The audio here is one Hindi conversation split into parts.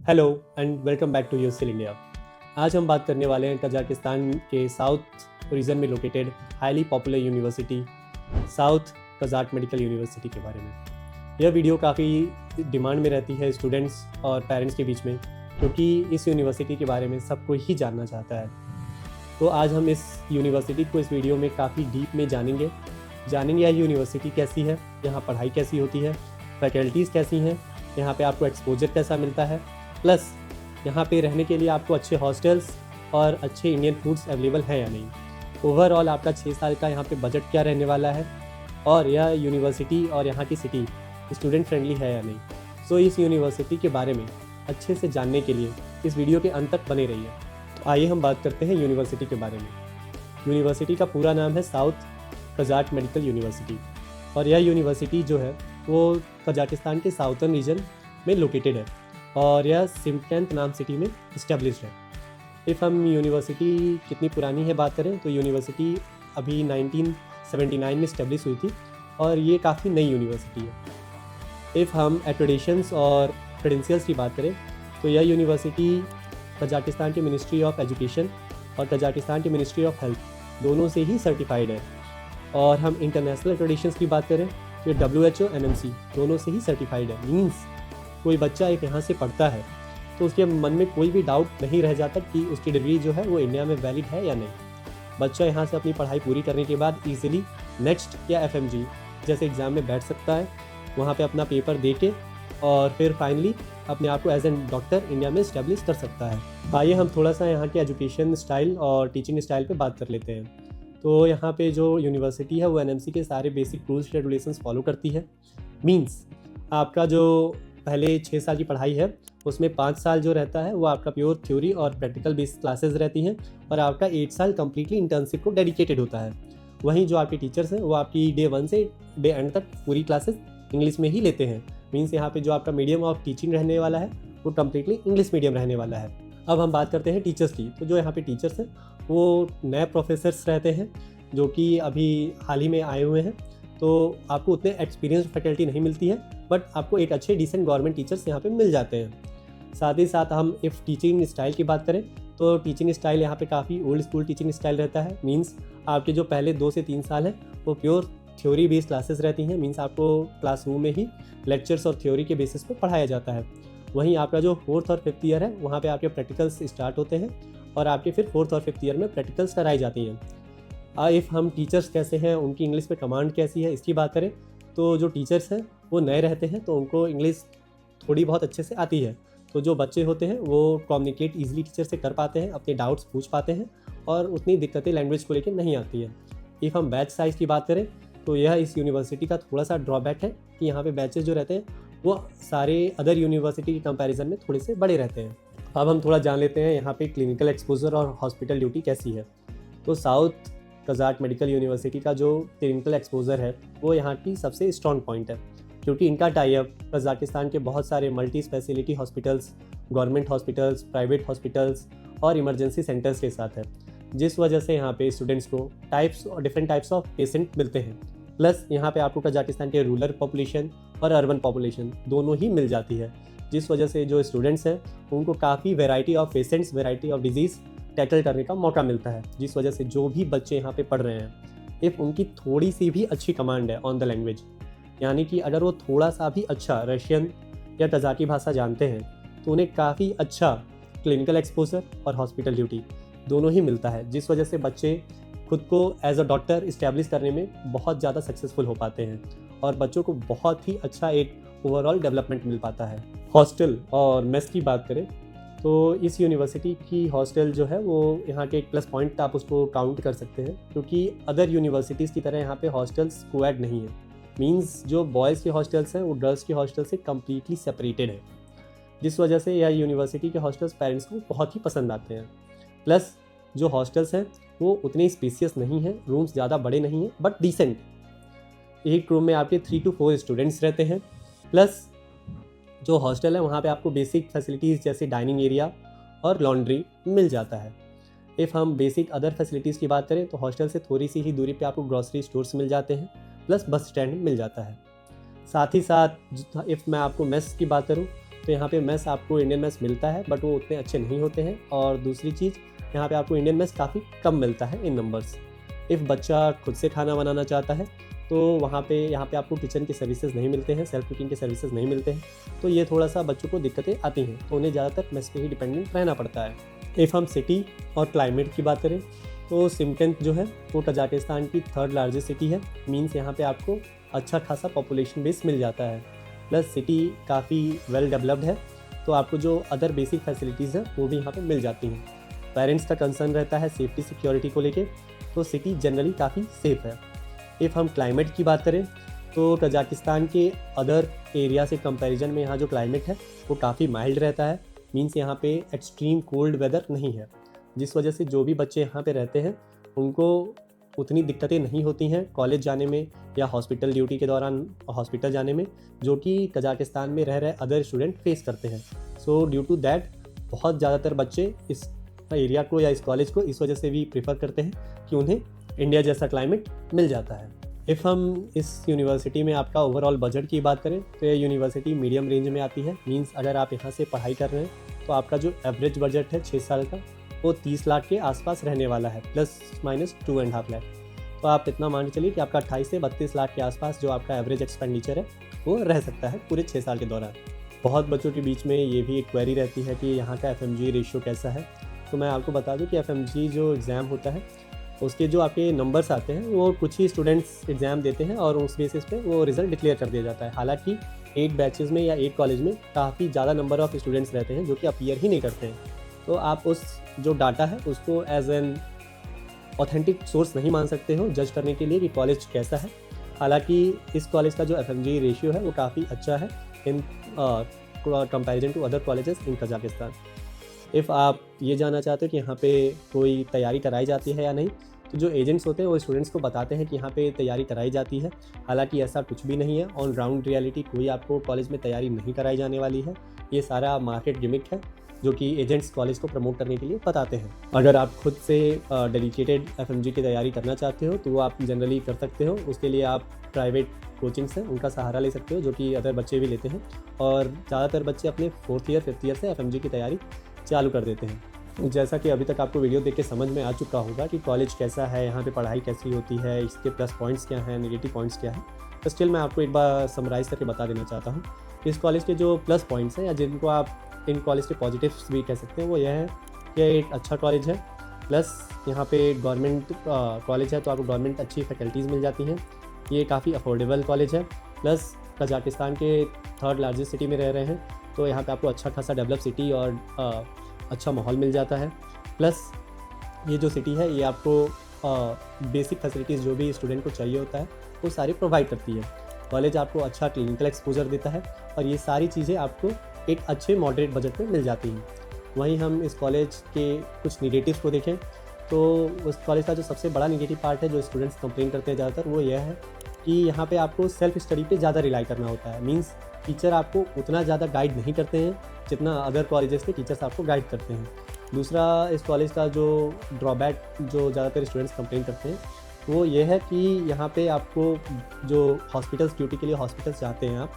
Hello and welcome back to USL India. आज हम बात करने वाले हैं कजाकिस्तान के साउथ रीजन में located highly popular university south Kazakh medical university के बारे में। यह वीडियो काफ़ी डिमांड में रहती है स्टूडेंट्स और पेरेंट्स के बीच में, क्योंकि इस यूनिवर्सिटी के बारे में सब कोई ही जानना चाहता है। तो आज हम इस यूनिवर्सिटी को इस वीडियो में काफ़ी डीप में जानेंगे यह यूनिवर्सिटी कैसी है, यहाँ पढ़ाई कैसी होती है, फैकल्टीज़ कैसी हैं, यहाँ पे आपको एक्सपोजर कैसा मिलता है, प्लस यहाँ पे रहने के लिए आपको अच्छे हॉस्टल्स और अच्छे इंडियन फूड्स अवेलेबल हैं या नहीं। ओवरऑल आपका 6 साल का यहाँ पे बजट क्या रहने वाला है, और यह यूनिवर्सिटी और यहाँ की सिटी स्टूडेंट फ्रेंडली है या नहीं। सो इस यूनिवर्सिटी के बारे में अच्छे से जानने के लिए इस वीडियो के अंत तक बने रहिए। तो आइए हम बात करते हैं यूनिवर्सिटी के बारे में। यूनिवर्सिटी का पूरा नाम है साउथ कजाक मेडिकल यूनिवर्सिटी, और यह यूनिवर्सिटी जो है वो कजाकिस्तान के साउथर्न रीजन में लोकेटेड है, और यह सिमकेंत नाम सिटी में इस्टेब्लिश्ड है। इफ़ हम यूनिवर्सिटी कितनी पुरानी है बात करें, तो यूनिवर्सिटी अभी 1979 में इस्टेब्लिश हुई थी, और ये काफ़ी नई यूनिवर्सिटी है। इफ़ हम एक्रेडिशंस और क्रेडेंशियल्स की बात करें, तो यह यूनिवर्सिटी कजाकिस्तान के मिनिस्ट्री ऑफ एजुकेशन और कजाकिस्तान के मिनिस्ट्री ऑफ हेल्थ दोनों से ही सर्टिफाइड है। और हम इंटरनेशनल एक्रेडिशंस की बात करें, तो ये WHO NMC दोनों से ही सर्टिफाइड है। मीन्स कोई बच्चा एक यहाँ से पढ़ता है तो उसके मन में कोई भी डाउट नहीं रह जाता कि उसकी डिग्री जो है वो इंडिया में वैलिड है या नहीं। बच्चा यहाँ से अपनी पढ़ाई पूरी करने के बाद ईजिली नेक्स्ट या FMG जैसे एग्ज़ाम में बैठ सकता है, वहाँ पे अपना पेपर दे के और फिर फाइनली अपने आप को एज एन डॉक्टर इंडिया में इस्टेब्लिश कर सकता है। आइए हम थोड़ा सा यहाँ के एजुकेशन स्टाइल और टीचिंग स्टाइल पे बात कर लेते हैं। तो यहाँ पे जो यूनिवर्सिटी है वो NMC के सारे बेसिक रूल्स रेगुलेशंस फॉलो करती है। मीन्स आपका जो पहले 6 साल की पढ़ाई है उसमें 5 साल जो रहता है वो आपका प्योर थ्योरी और प्रैक्टिकल बेस्ड क्लासेस रहती हैं, और आपका 8 साल कम्प्लीटली इंटर्नशिप को डेडिकेटेड होता है। वहीं जो आपके टीचर्स हैं वो आपकी डे 1 से डे एंड तक पूरी क्लासेस इंग्लिश में ही लेते हैं। मीन्स यहाँ पे जो आपका मीडियम ऑफ टीचिंग रहने वाला है वो कम्प्लीटली इंग्लिश मीडियम रहने वाला है। अब हम बात करते हैं टीचर्स की। तो जो यहाँ पे टीचर्स हैं वो नए प्रोफेसर्स रहते हैं जो कि अभी हाल ही में आए हुए हैं, तो आपको उतने एक्सपीरियंस फैकल्टी नहीं मिलती है, बट आपको एक अच्छे डिसेंट गवर्नमेंट टीचर्स यहाँ पे मिल जाते हैं। साथ ही साथ हम इफ़ टीचिंग स्टाइल की बात करें, तो टीचिंग स्टाइल यहाँ पे काफ़ी ओल्ड स्कूल टीचिंग स्टाइल रहता है। मीन्स आपके जो पहले 2 से 3 साल हैं वो प्योर थ्योरी बेस्ड क्लासेस रहती हैं। मीन्स आपको क्लासरूम में ही लेक्चर्स और थ्योरी के बेसिस पर पढ़ाया जाता है। वहीं आपका जो 4th और 5th ईयर है वहाँ पे आपके प्रैक्टिकल्स स्टार्ट होते हैं, और आपके फिर 4th और 5th ईयर में प्रैक्टिकल्स कराई जाती हैं। इफ़ हम टीचर्स कैसे हैं, उनकी इंग्लिश पे कमांड कैसी है, इसकी बात करें, तो जो टीचर्स हैं वो नए रहते हैं तो उनको इंग्लिश थोड़ी बहुत अच्छे से आती है। तो जो बच्चे होते हैं वो कम्युनिकेट ईजिली टीचर से कर पाते हैं, अपने डाउट्स पूछ पाते हैं, और उतनी दिक्कतें लैंग्वेज को लेकर नहीं आती है। इफ़ हम बैच साइज़ की बात करें, तो यह इस यूनिवर्सिटी का थोड़ा सा ड्रॉबैक है कि यहाँ पे बैचेस जो रहते हैं वो सारे अदर यूनिवर्सिटी के कंपैरिजन में थोड़े से बड़े रहते हैं। अब हम थोड़ा जान लेते हैं यहाँ पे क्लिनिकल एक्सपोजर और हॉस्पिटल ड्यूटी कैसी है। तो साउथ कजाक मेडिकल यूनिवर्सिटी का जो क्लिनिकल एक्सपोजर है वो यहाँ की सबसे स्ट्रॉन्ग पॉइंट है, क्योंकि इनका टाई अप कजाकिस्तान के बहुत सारे multi speciality hospitals, government hospitals, private hospitals और इमरजेंसी सेंटर्स के साथ है, जिस वजह से यहाँ पे स्टूडेंट्स को डिफरेंट टाइप्स ऑफ पेशेंट मिलते हैं। प्लस यहाँ पे आपको कजाकिस्तान के रूरल पॉपुलेशन और अर्बन पॉपुलेशन दोनों ही मिल जाती है, जिस वजह से जो स्टूडेंट्स हैं उनको काफ़ी variety of patients, variety of disease tackle करने का मौका मिलता है। जिस वजह से जो भी बच्चे यहाँ पे पढ़ रहे हैं, इफ़ उनकी थोड़ी सी भी अच्छी कमांड है ऑन द लैंग्वेज, यानी कि अगर वो थोड़ा सा भी अच्छा रशियन या कजाकी भाषा जानते हैं, तो उन्हें काफ़ी अच्छा क्लिनिकल एक्सपोजर और हॉस्पिटल ड्यूटी दोनों ही मिलता है, जिस वजह से बच्चे खुद को एज अ डॉक्टर इस्टेब्लिश करने में बहुत ज़्यादा सक्सेसफुल हो पाते हैं, और बच्चों को बहुत ही अच्छा एक ओवरऑल डेवलपमेंट मिल पाता है। हॉस्टल और मेस की बात करें, तो इस यूनिवर्सिटी की हॉस्टल जो है वो यहाँ के एक प्लस पॉइंट आप उसको काउंट कर सकते हैं, क्योंकि अदर यूनिवर्सिटीज़ की तरह यहाँ पे हॉस्टल्स कोएड नहीं है। मींस जो बॉयज़ के हॉस्टल्स हैं वो गर्ल्स के हॉस्टल से कम्प्लीटली सेपरेटेड है, जिस वजह से यह यूनिवर्सिटी के हॉस्टल्स पेरेंट्स को बहुत ही पसंद आते हैं। प्लस जो हॉस्टल्स हैं वो उतने स्पेसियस नहीं हैं, रूम्स ज़्यादा बड़े नहीं हैं, बट डिसेंट। एक रूम में आपके 3 to 4 स्टूडेंट्स रहते हैं। प्लस जो हॉस्टल है वहाँ पे आपको बेसिक फैसिलिटीज़ जैसे डाइनिंग एरिया और लॉन्ड्री मिल जाता है। इफ़ हम बेसिक अदर फैसिलिटीज़ की बात करें, तो हॉस्टल से थोड़ी सी ही दूरी पे आपको ग्रॉसरी स्टोर्स मिल जाते हैं, प्लस बस स्टैंड मिल जाता है। साथ ही साथ इफ़ मैं आपको मेस की बात करूँ, तो यहाँ पे मेस आपको इंडियन मेस मिलता है, बट वो उतने अच्छे नहीं होते हैं। और दूसरी चीज़, यहाँ पे आपको इंडियन मेस काफ़ी कम मिलता है इन नंबर्स। इफ़ बच्चा खुद से खाना बनाना चाहता है तो यहाँ पे आपको किचन के सर्विसेज नहीं मिलते हैं, सेल्फ कुकिंग के सर्विसेज नहीं मिलते हैं, तो ये थोड़ा सा बच्चों को दिक्कतें आती हैं, तो उन्हें ज़्यादातर मेस पे ही डिपेंडेंट रहना पड़ता है। इफ़ हम सिटी और क्लाइमेट की बात करें तो शिमकंत जो है वो कजाकिस्तान की 3rd लार्जेस्ट सिटी है। मीन्स यहाँ पे आपको अच्छा खासा पॉपुलेशन बेस मिल जाता है, प्लस सिटी काफ़ी वेल डेवलप्ड है, तो आपको जो अदर बेसिक फैसिलिटीज़ हैं वो भी यहाँ पे मिल जाती हैं। पेरेंट्स का कंसर्न रहता है सेफ्टी सिक्योरिटी को लेके, तो सिटी जनरली काफ़ी सेफ़ है। इफ़ हम क्लाइमेट की बात करें तो कजाकिस्तान के अदर एरिया से कंपैरिजन में यहाँ जो क्लाइमेट है वो काफ़ी माइल्ड रहता है। मीन्स यहाँ पे एक्सट्रीम कोल्ड वेदर नहीं है, जिस वजह से जो भी बच्चे यहाँ पे रहते हैं उनको उतनी दिक्कतें नहीं होती हैं कॉलेज जाने में या हॉस्पिटल ड्यूटी के दौरान हॉस्पिटल जाने में, जो कि कजाकिस्तान में रह रहे अदर स्टूडेंट फेस करते हैं। सो ड्यू टू दैट बहुत ज़्यादातर बच्चे इस एरिया को या इस कॉलेज को इस वजह से भी प्रेफर करते हैं कि उन्हें इंडिया जैसा क्लाइमेट मिल जाता है। इफ़ हम इस यूनिवर्सिटी में आपका ओवरऑल बजट की बात करें तो ये यूनिवर्सिटी मीडियम रेंज में आती है। मीन्स अगर आप यहाँ से पढ़ाई कर रहे हैं तो आपका जो एवरेज बजट है 6 साल का वो 30 लाख के आसपास रहने वाला है, प्लस माइनस 2.5 लाख। तो आप इतना मान के चलिए कि आपका 28 से 32 लाख के आसपास जो आपका एवरेज एक्सपेंडिचर है वो रह सकता है पूरे 6 साल के दौरान। बहुत बच्चों के बीच में ये भी एक क्वेरी रहती है कि यहाँ का FMG रेशियो कैसा है। तो मैं आपको बता दूँ कि FMG जो एग्ज़ाम होता है उसके जो आपके नंबर्स आते हैं वो कुछ ही स्टूडेंट्स एग्ज़ाम देते हैं और उस बेसिस पे वो रिज़ल्ट डिक्लेयर कर दिया जाता है। हालांकि 8 बैचेज़ में या 8 कॉलेज में काफ़ी ज़्यादा नंबर ऑफ़ स्टूडेंट्स रहते हैं जो कि अपीयर ही नहीं करते हैं, तो आप उस जो डाटा है उसको एज एन ऑथेंटिक सोर्स नहीं मान सकते हो जज करने के लिए कि कॉलेज कैसा है। हालांकि इस कॉलेज का जो FMG रेशियो है वो काफ़ी अच्छा है in comparison to other colleges in Kazakhstan. If आप ये जानना चाहते हो कि यहाँ पे कोई तैयारी कराई जाती है या नहीं, तो जो एजेंट्स होते हैं वो स्टूडेंट्स को बताते हैं कि यहाँ पे तैयारी कराई जाती है। हालांकि ऐसा कुछ भी नहीं है। ऑन ग्राउंड रियलिटी कोई आपको कॉलेज में तैयारी नहीं कराई जाने वाली है। ये सारा मार्केट गिमिक है जो कि एजेंट्स कॉलेज को प्रमोट करने के लिए बताते हैं। अगर आप खुद से डेडिकेटेड FMG की तैयारी करना चाहते हो तो वो आप जनरली कर सकते हो। उसके लिए आप प्राइवेट कोचिंग्स हैं उनका सहारा ले सकते हो, जो कि अदर बच्चे भी लेते हैं, और ज़्यादातर बच्चे अपने 4th ईयर 5th ईयर से FMG की तैयारी चालू कर देते हैं। जैसा कि अभी तक आपको वीडियो देख के समझ में आ चुका होगा कि कॉलेज कैसा है, यहाँ पे पढ़ाई कैसी होती है, इसके प्लस पॉइंट्स क्या हैं, नेगेटिव पॉइंट्स क्या हैं, तो स्टिल मैं आपको एक बार समराइज़ करके बता देना चाहता हूँ। इस कॉलेज के जो प्लस पॉइंट्स हैं या जिनको आप इन कॉलेज के पॉजिटिव्स भी कह सकते हैं वो यह है कि एक अच्छा कॉलेज है, प्लस यहाँ पे गवर्नमेंट कॉलेज है तो आपको गवर्नमेंट अच्छी फैकल्टीज़ मिल जाती हैं। ये काफ़ी अफोर्डेबल कॉलेज है, प्लस कजाकिस्तान के 3rd लार्जेस्ट सिटी में रह रहे हैं तो यहाँ पे आपको अच्छा खासा डेवलप सिटी और अच्छा माहौल मिल जाता है। प्लस ये जो सिटी है ये आपको बेसिक फैसिलिटीज़ जो भी स्टूडेंट को चाहिए होता है वो सारी प्रोवाइड करती है। कॉलेज आपको अच्छा क्लिनिकल एक्सपोजर देता है और ये सारी चीज़ें आपको एक अच्छे मॉडरेट बजट में मिल जाती हैं। वहीं हम इस कॉलेज के कुछ निगेटिव्स को देखें तो उस कॉलेज का जो सबसे बड़ा निगेटिव पार्ट है जो स्टूडेंट्स कंप्लेन करते हैं ज़्यादातर, वो यह है कि यहाँ पे आपको सेल्फ स्टडी पे ज़्यादा रिलाई करना होता है। मींस टीचर आपको उतना ज़्यादा गाइड नहीं करते हैं जितना अदर कॉलेजेस के टीचर्स आपको गाइड करते हैं। दूसरा, इस कॉलेज का जो ड्रॉबैक जो ज़्यादातर स्टूडेंट्स कंप्लेन करते हैं वो ये है कि यहाँ पे आपको जो हॉस्पिटल्स ड्यूटी के लिए हॉस्पिटल्स जाते हैं आप,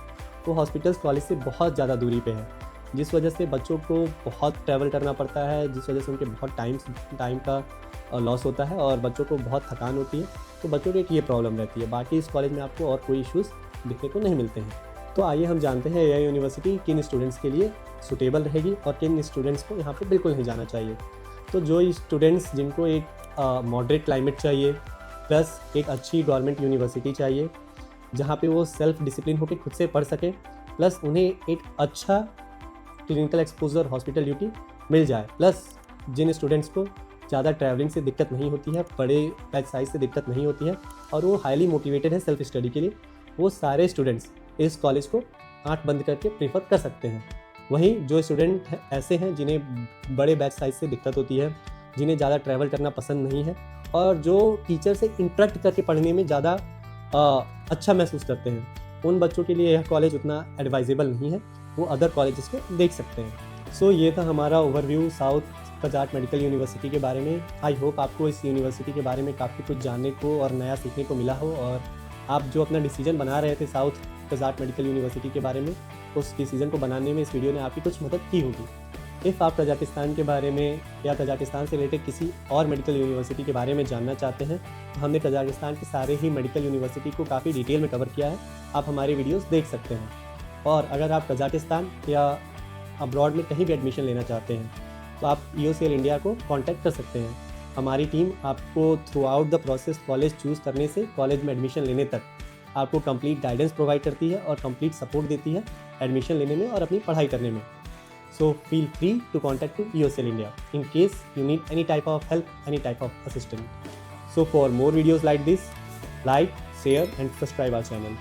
वो हॉस्पिटल्स कॉलेज से बहुत ज़्यादा दूरी पे है, जिस वजह से बच्चों को बहुत ट्रैवल करना पड़ता है, जिस वजह से उनके बहुत टाइम का लॉस होता है और बच्चों को बहुत थकान होती है। तो बच्चों को एक ये प्रॉब्लम रहती है। बाकी इस कॉलेज में आपको और कोई इश्यूज़ दिखने को नहीं मिलते हैं। तो आइए हम जानते हैं यह यूनिवर्सिटी किन स्टूडेंट्स के लिए सूटेबल रहेगी और किन स्टूडेंट्स को यहाँ पे बिल्कुल नहीं जाना चाहिए। तो जो स्टूडेंट्स जिनको एक मॉडरेट क्लाइमेट चाहिए, प्लस एक अच्छी गवर्नमेंट यूनिवर्सिटी चाहिए जहाँ पे वो सेल्फ डिसिप्लिन होकर खुद से पढ़ सकें, प्लस उन्हें एक अच्छा क्लिनिकल एक्सपोजर हॉस्पिटल ड्यूटी मिल जाए, प्लस जिन स्टूडेंट्स को ज़्यादा ट्रैवलिंग से दिक्कत नहीं होती है, बड़े बैच साइज से दिक्कत नहीं होती है और वो हाईली मोटिवेटेड है सेल्फ स्टडी के लिए, वो सारे स्टूडेंट्स इस कॉलेज को आँख बंद करके प्रीफर कर सकते हैं। वहीं जो स्टूडेंट ऐसे हैं जिन्हें बड़े बैच साइज से दिक्कत होती है, जिन्हें ज़्यादा ट्रैवल करना पसंद नहीं है और जो टीचर से इंटरेक्ट करके पढ़ने में ज़्यादा अच्छा महसूस करते हैं, उन बच्चों के लिए यह कॉलेज उतना एडवाइजेबल नहीं है, वो अदर कॉलेजेस को देख सकते हैं। सो ये था हमारा ओवरव्यू साउथ कजाट मेडिकल यूनिवर्सिटी के बारे में। आई होप आपको इस यूनिवर्सिटी के बारे में काफ़ी कुछ जानने को और नया सीखने को मिला हो और आप जो अपना डिसीजन बना रहे थे साउथ कज़ाक मेडिकल यूनिवर्सिटी के बारे में, उस डिसीज़न को बनाने में इस वीडियो ने आपकी कुछ मदद की होगी। इफ़ आप कजाकिस्तान के बारे में या कजाकिस्तान से रिलेटेड किसी और मेडिकल यूनिवर्सिटी के बारे में जानना चाहते हैं, तो हमने कजाकिस्तान के सारे ही मेडिकल यूनिवर्सिटी को काफ़ी डिटेल में कवर किया है, आप हमारे वीडियोस देख सकते हैं। और अगर आप कजाकिस्तान या अब्रॉड में कहीं भी एडमिशन लेना चाहते हैं, तो आप EOCL इंडिया को कॉन्टैक्ट कर सकते हैं। हमारी टीम आपको through out the process college choose करने से कॉलेज में एडमिशन लेने तक आपको कंप्लीट गाइडेंस प्रोवाइड करती है और कंप्लीट सपोर्ट देती है एडमिशन लेने में और अपनी पढ़ाई करने में। So feel free to contact to EOCL India in case you need any type of help, any type of assistance. So for more videos like this, like, share and subscribe our channel.